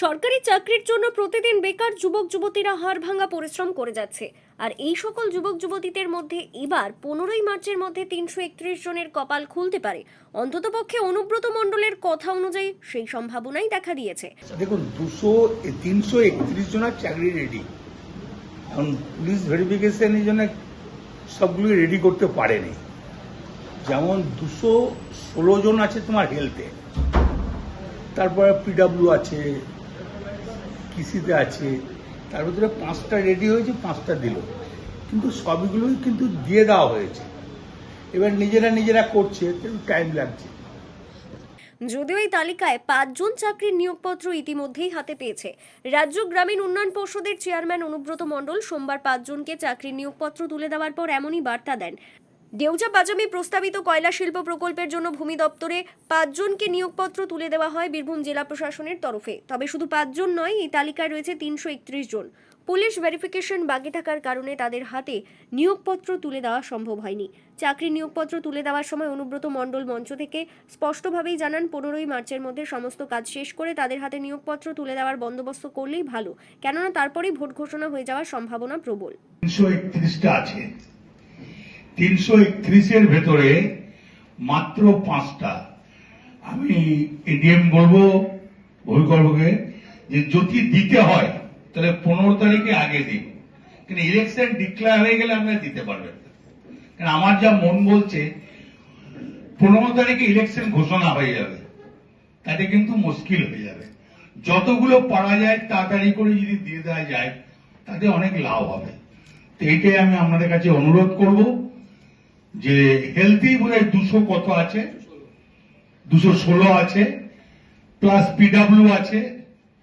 সরকারি চাকরির জন্য প্রতিদিন বেকার যুবক যুবতীরা হাড়ভাঙা পরিশ্রম করে যাচ্ছে। আর এই সকল যুবক যুবতীদের মধ্যে এবার 15ই মার্চের মধ্যে 331 জনের কপাল খুলতে পারে। অন্ততপক্ষে অনুব্রত মণ্ডলের কথা অনুযায়ী সেই সম্ভাবনাই দেখা দিয়েছে। দেখুন 331 জনের চাকরি রেডি। এখন পুলিশ ভেরিফিকেশনের জন্য সবগুলো রেডি করতে পারেনি। যেমন 216 জন আছে তোমার হেলথে, তারপরে পিডব্লিউ আছে, কৃষিতে আছে, তার ভিতরে 5টা রেডি হয়েছে, 5টা দিল, কিন্তু সবগুলোই কিন্তু দিয়ে দেওয়া হয়েছে। এবার নিজেরা করছে, টাইম লাগছে। যদিও এই তালিকায় 5 জন চাকরির নিয়োগপত্র ইতিমধ্যেই হাতে পেয়েছে রাজ্য গ্রামীণ উন্নয়ন পর্ষদের চেয়ারম্যান অনুব্রত মণ্ডল। সোমবার 5 জনকে চাকরির নিয়োগপত্র তুলে দেওয়ার পর এমনই বার্তা দেন। দেউজা বাজামে প্রস্তাবিত কয়লা শিল্প প্রকল্পের জন্য ভূমি দপ্তরে 5 জনকে নিয়োগপত্র তুলে দেওয়া হয় বীরভূম জেলা প্রশাসনের তরফে। তবে শুধু 5 জন নয়, এই তালিকায় রয়েছে 331 জন। পুলিশ ভেরিফিকেশন বাকি থাকার কারণে তাদের হাতে নিয়োগপত্র তুলে দেওয়া সম্ভব হয়নি। চাকরির নিয়োগপত্র তুলে দেওয়ার সময় অনুব্রত মণ্ডল মঞ্চ থেকে স্পষ্টভাবেই জানান, 15ই মার্চের মধ্যে সমস্ত কাজ শেষ করে তাদের হাতে নিয়োগপত্র তুলে দেওয়ার বন্দোবস্ত করলেই ভালো, কেননা তারপরেই ভোট ঘোষণা হয়ে যাওয়ার সম্ভাবনা প্রবল। 331টা আছে, 331-এর ভেতরে মাত্র 5টা। আমি এডিএম বলবো অভিকর্মকে যে যদি দিতে হয় তাহলে 15 তারিখে আগে দিন, কিন্তু ইলেকশন ডিক্লেয়ার হয়ে গেলে আপনারা দিতে পারবেন। কারণ আমার যা মন বলছে 15 তারিখে ইলেকশন ঘোষণা হয়ে যাবে, তাতে কিন্তু মুশকিল হয়ে যাবে। যতগুলো পারা যায় তাড়াতাড়ি করে যদি দিয়ে দেওয়া যায় তাতে অনেক লাভ হবে। তো এইটাই আমি আপনাদের কাছে অনুরোধ করব যে হেলথই বোধহয় 200 কত আছে, 216 আছে, প্লাস পিডব্লিউ আছে,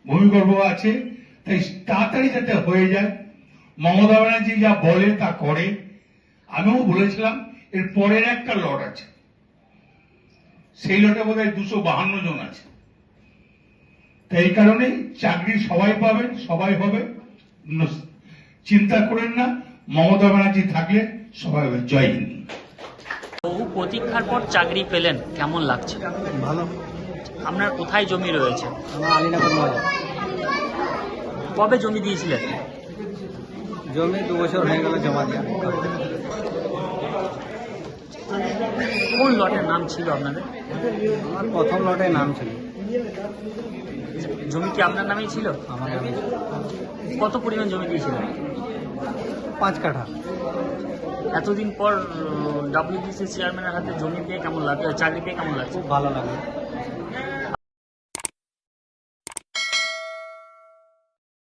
ভূমিগর্ভ আছে। তাই তাড়াতাড়ি যাতে হয়ে যায়। মমতা ব্যানার্জি যা বলে তা করে। আমিও বলেছিলাম এর পরের একটা লট আছে, সেই লটে বোধহয় 252 জন আছে। তাই এই কারণে চাকরি সবাই পাবেন, সবাই হবে, চিন্তা করেন না। মমতা ব্যানার্জি থাকলে সবাই হবে। জয় হিন্দ। বহু প্রতীক্ষার পর চাকরি পেলেন, কেমন লাগছে? ভালো। আপনার কোথায় জমি রয়েছে? আমার আলীনগর মহল্লা। কবে জমি দিয়েছিলেন? জমি 2 বছর হয়ে গেল জমা দেওয়া। কোন লটের নাম ছিল আপনাদের? আমার প্রথম লটে নাম ছিল। জমি কি আপনার নামেই ছিল? আমার নামে ছিল। কত পরিমাণ জমি দিয়েছিলেন? 5 কাঠা। এতদিন পর ডব্লিউবিসি চেয়ারম্যানের হাতে জমি পেয়ে কেমন লাগছে, চাকরি পেয়ে কেমন লাগছে? খুব ভালো লাগে।